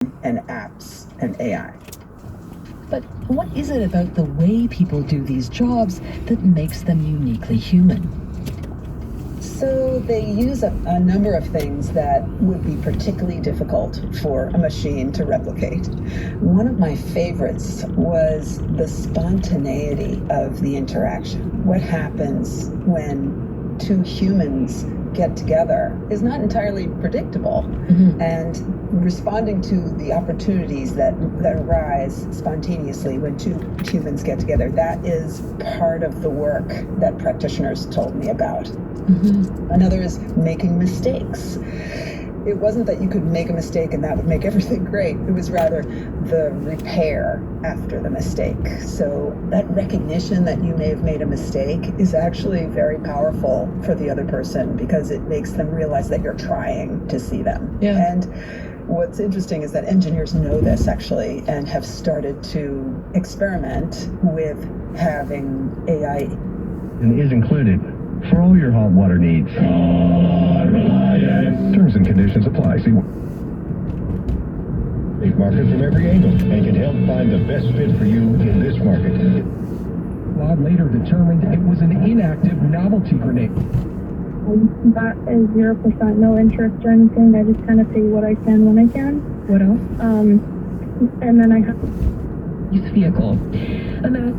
and apps and AI. But what is it about the way people do these jobs that makes them uniquely human? So they use a number of things that would be particularly difficult for a machine to replicate. One of my favorites was the spontaneity of the interaction. What happens when two humans get together is not entirely predictable. And responding to the opportunities that arise spontaneously when two humans get together, that is part of the work that practitioners told me about. Another is making mistakes. It wasn't that you could make a mistake and that would make everything great. It was rather the repair after the mistake. So that recognition that you may have made a mistake is actually very powerful for the other person because it makes them realize that you're trying to see them. And what's interesting is that engineers know this actually and have started to experiment with having AI. And is included for all your hot water needs. Terms and conditions apply. See a market from every angle and can help find the best fit for you in this market. Claude later determined it was an inactive novelty grenade. That is 0%, no interest or anything. I just kind of pay what I can when I can. What else? And then I have use vehicle. And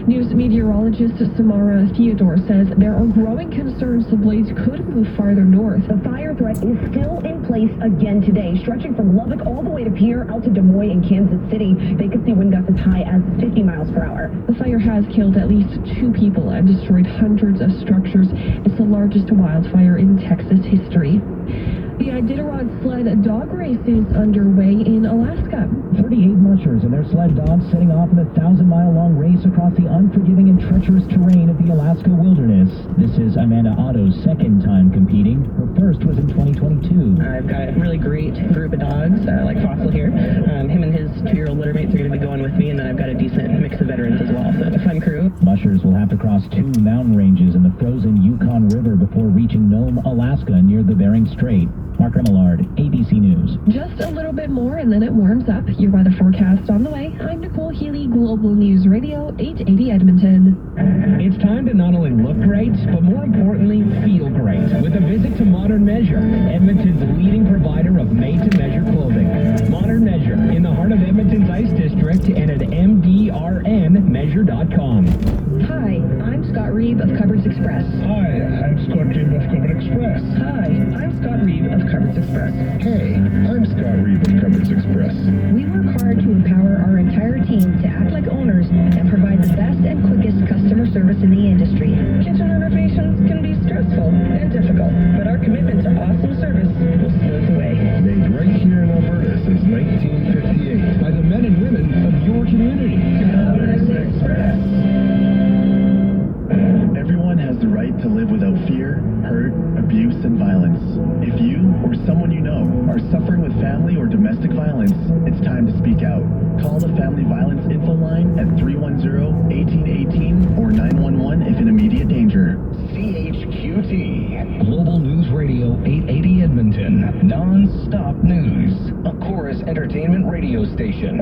News meteorologist Samara Theodore says there are growing concerns the blaze could move farther north. The fire threat is still in place again today, stretching from Lubbock all the way to Pierre out to Des Moines and Kansas City. They could see wind gusts as high as 50 miles per hour. The fire has killed at least 2 people and destroyed hundreds of structures. It's the largest wildfire in Texas history. The Iditarod sled dog race is underway in Alaska. 38 mushers and their sled dogs setting off in a 1,000-mile-long race across the unforgiving and treacherous terrain of the Alaska wilderness. This is Amanda Otto's second time competing. Her first was in 2022. I've got a really great group of dogs, like Fossil here. Him and his 2-year-old littermates are going to be going with me, and then I've got a decent mix of veterans as well, so it's a fun crew. Mushers will have to cross 2 mountain ranges in the frozen Yukon River before reaching Nome, Alaska, near the Bering Strait. Mark Remillard, ABC News. Just a little bit more and then it warms up. Your weather forecast on the way. I'm Nicole Healy, Global News Radio, 880 Edmonton. It's time to not only look great, but more importantly, feel great. With a visit to Modern Measure, Edmonton's leading provider of made-to-measure clothing. Modern Measure, in the heart of Edmonton's Ice District and at mdrnmeasure.com. Hi, I'm Scott Reeve of Cupboards Express. Hi, I'm Scott Reeve of Cupboards Express. Hi, I'm Scott Reeve of Cupboards Express. Hey, I'm Scott Reeve of Cupboards Express. We work hard to empower our entire team to act like owners and provide the best and quickest customer service in the industry. Kitchen renovations can be stressful and difficult, but our commitment to awesome service will smooth the way. Made right here in Alberta since 1958 by the men and women of your community. Cupboards Express. Everyone has the right to live without fear, hurt, abuse, and violence. If you or someone you know are suffering with family or domestic violence, it's time to speak out. Call the Family Violence Info Line at 310-1818 or 911 if in immediate danger. CHQT, Global News Radio 880 Edmonton, non-stop news, a Chorus Entertainment radio station.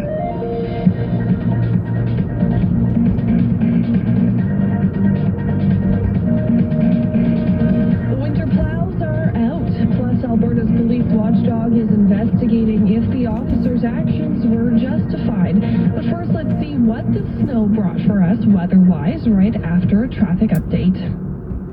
Alberta's police watchdog is investigating if the officer's actions were justified. But first, let's see what the snow brought for us weather-wise right after a traffic update.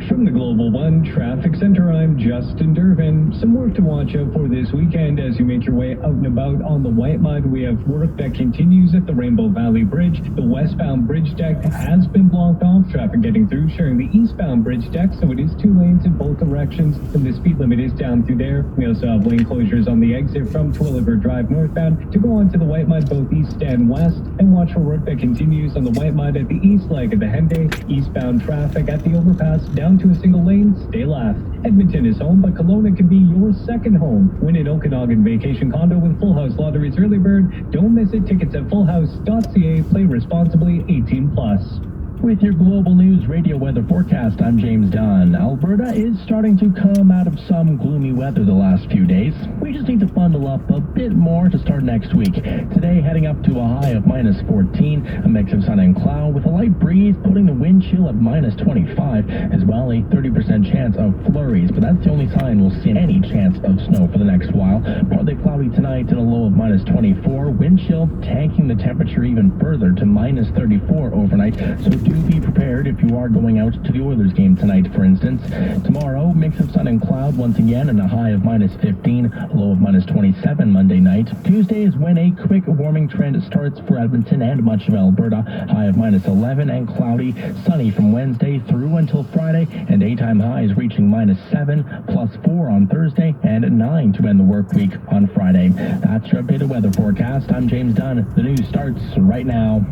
From the Global One Traffic Center, I'm Justin Durbin. Some work to watch out for this weekend as you make your way out and about on the White Mud. We have work that continues at the Rainbow Valley Bridge. The westbound bridge deck has been blocked off. Traffic getting through, sharing the eastbound bridge deck, so it is 2 lanes in both directions, and the speed limit is down through there. We also have lane closures on the exit from Twilliger Drive northbound to go onto the White Mud both east and west, and watch for work that continues on the White Mud at the east leg of the Henday. Eastbound traffic at the overpass down to a single lane, stay left. Edmonton is home, but Kelowna can be your second home. Win an Okanagan vacation condo with Full House Lottery's Early Bird. Don't miss it. Tickets at fullhouse.ca. Play responsibly. 18+. With your Global News Radio weather forecast, I'm James Dunn. Alberta is starting to come out of some gloomy weather the last few days. We just need to bundle up a bit more to start next week. Today heading up to a high of minus 14, a mix of sun and cloud with a light breeze putting the wind chill at minus 25, as well a 30% chance of flurries, but that's the only sign we'll see any chance of snow for the next while. Partly cloudy tonight and a low of minus 24, wind chill tanking the temperature even further to minus 34 overnight, so do be prepared if you are going out to the Oilers game tonight, for instance. Tomorrow, mix of sun and cloud once again and a high of minus 15, a low of minus 27 Monday night. Tuesday is when a quick warming trend starts for Edmonton and much of Alberta. High of minus 11 and cloudy, sunny from Wednesday through until Friday, and daytime highs reaching minus 7, plus 4 on Thursday, and 9 to end the work week on Friday. That's your updated weather forecast. I'm James Dunn. The news starts right now.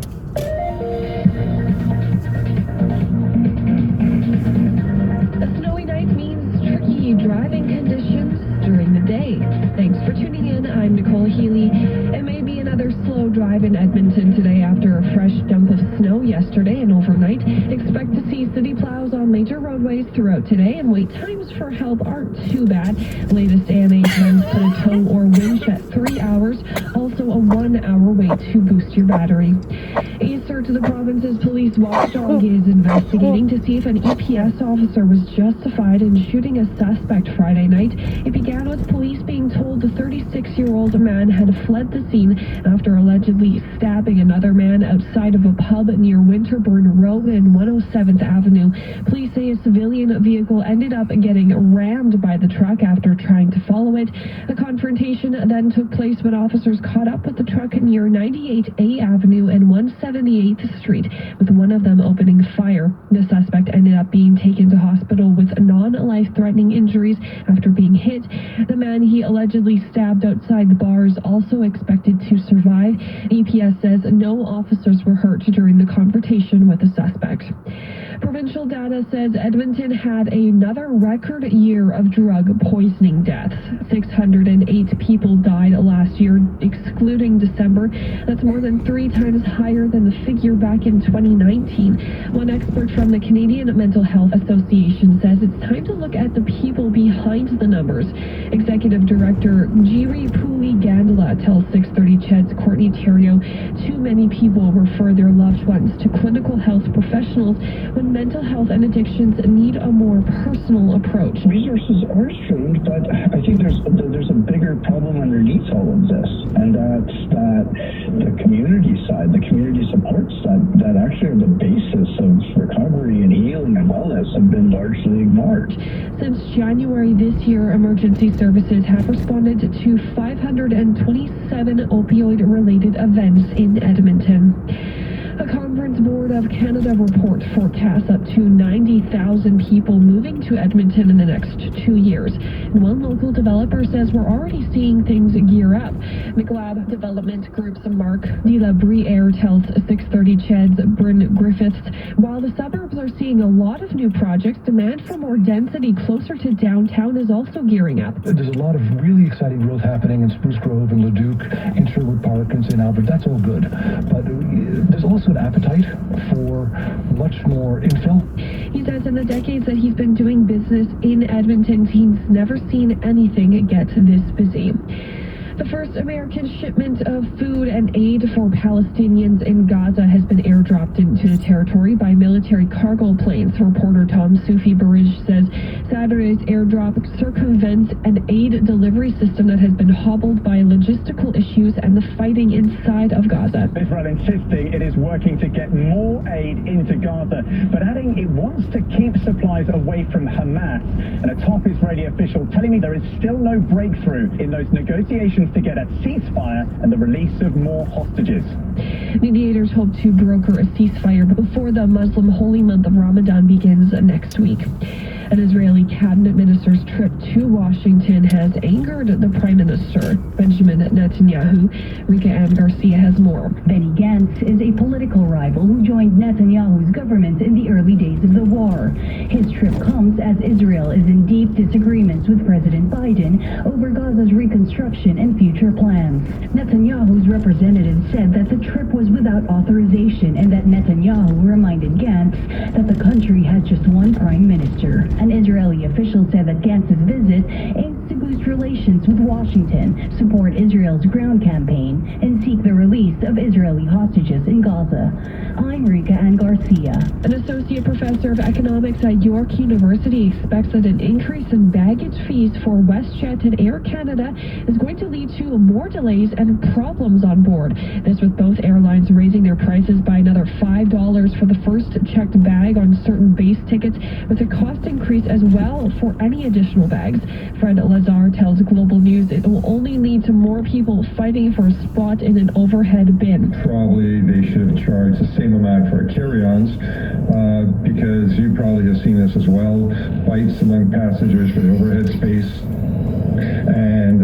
A snowy night means tricky driving conditions during the day. Thanks for tuning in. I'm Nicole Healy. It may be another slow drive in Edmonton today after a fresh dump of snow yesterday and overnight. Expect to see city plows on major roadways throughout today, and wait times for help aren't too bad. Latest AMA times put a tow or winch at 3 hours, also a 1 hour wait to boost your battery. Easter to the province's police watchdog is investigating to see if an EPS officer was justified in shooting a suspect Friday night. It began with police being told the 36-year-old man had fled the scene after allegedly stabbing another man outside of a pub near Winterburn Road and 107th Avenue. Police say a civilian vehicle ended up getting rammed by the truck after trying to follow it. A confrontation then took place when officers caught up with the truck near 98A Avenue and 178th Street, with one of them opening fire. The suspect ended up being taken to hospital with non-life-threatening injuries after being hit. The man he allegedly stabbed outside the bar is also expected to survive. EPS says no officers were hurt during the confrontation with the suspect. Provincial data says Edmonton had another record year of drug poisoning deaths. 608 people died last year, excluding December. That's more than 3 times higher than the figure back in 2019. One expert from the Canadian Mental Health Association says it's time to look at the people behind the numbers. Executive Director Jiri Puli Gandala tells 630 CHED's Courtney Theriault too many people refer their loved ones to clinical health professionals when mental health and addictions need a more personal approach. Resources are strained, but I think there's a bigger problem underneath all of this, and that's that the community side, the community supports that actually are the basis of recovery and healing and wellness have been largely ignored. Since January this year, emergency services have responded to 527 opioid-related events in Edmonton. A Conference Board of Canada report forecasts up to 90,000 people moving to Edmonton in the next 2 years. And one local developer says we're already seeing things gear up. McLeod Development Group's Mark de la Briere tells 630 CHED's Bryn Griffiths, while the suburbs are seeing a lot of new projects, demand for more density closer to downtown is also gearing up. There's a lot of really exciting growth happening in Spruce Grove and Leduc, in Sherwood Park and St. Albert. That's all good. But there's also an appetite for much more infill. He says in the decades that he's been doing business in Edmonton, he's never seen anything get this busy. The first American shipment of food and aid for Palestinians in Gaza has been airdropped into the territory by military cargo planes. Reporter Tom Sufi-Barij says Saturday's airdrop circumvents an aid delivery system that has been hobbled by logistical issues and the fighting inside of Gaza. Israel insisting it is working to get more aid into Gaza, but adding it wants to keep supplies away from Hamas. And a top Israeli official telling me there is still no breakthrough in those negotiations to get a ceasefire and the release of more hostages. Mediators hope to broker a ceasefire before the Muslim holy month of Ramadan begins next week. An Israeli cabinet minister's trip to Washington has angered the Prime Minister, Benjamin Netanyahu. Rika Ann Garcia has more. Benny Gantz is a political rival who joined Netanyahu's government in the early days of the war. His trip comes as Israel is in deep disagreements with President Biden over Gaza's reconstruction and future plans. Netanyahu's representative representative said that the trip was without authorization and that Netanyahu reminded Gantz that the country had just one prime minister. An Israeli official said that Gantz's visit aims to boost relations with Washington, support Israel's ground campaign, and seek the release of Israeli hostages in Gaza. I'm Rika Ann Garcia. An associate professor of economics at York University expects that an increase in baggage fees for WestJet and Air Canada is going to lead to more delays and problems on board. This with both airlines raising their prices by another $5 for the first checked bag on certain base tickets, with a cost increase as well for any additional bags. Fred Lazar tells Global News it will only lead to more people fighting for a spot in an overhead bin. Probably they should have charged the same amount for carry-ons because you probably have seen this as well, fights among passengers for the overhead space, and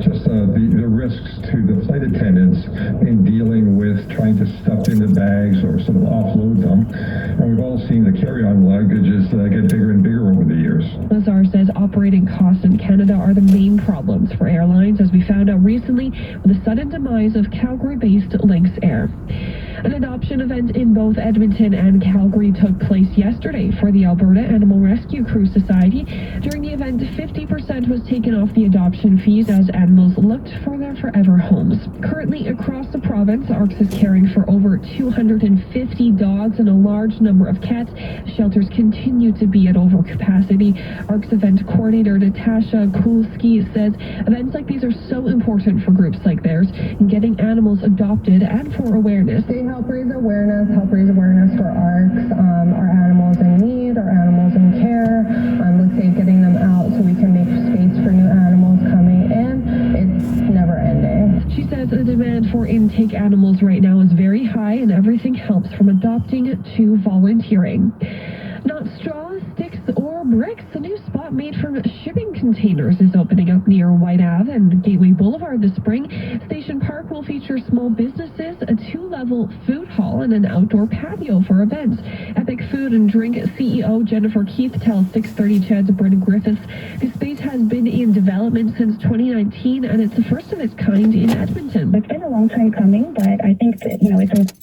just the risks to the flight attendants in dealing with trying to stuff into bags or sort of offload them. And we've all seen the carry-on luggages get bigger and bigger over the years. Lazar says operating costs in Canada are the main problems for airlines, as we found out recently with the sudden demise of Calgary-based Lynx Air. An adoption event in both Edmonton and Calgary took place yesterday for the Alberta Animal Rescue Crew Society. During the event, 50% was taken off the adoption fees as animals looked for their forever homes. Currently, across the province, ARCS is caring for over 250 dogs and a large number of cats. Shelters continue to be at overcapacity. ARCS event coordinator Natasha Kulski says events like these are so important for groups like theirs in getting animals adopted and for awareness. They help raise awareness for ARCS, our animals in need, our animals in care. Let's say getting them out so we can make space for new animals coming in. It's never ending. She says the demand for intake animals right now is very high, and everything helps from adopting to volunteering. Not straws, sticks, or bricks. A new spot made from shipping containers is opening up near White Ave and Gateway Boulevard this spring. Station Park will feature small businesses, a 2-level food hall, and an outdoor patio for events. Epic Food and Drink CEO Jennifer Keith tells 630 CHED's Bryn Griffiths the space has been in development since 2019, and it's the first of its kind in Edmonton. It's been a long time coming, but I think that, it's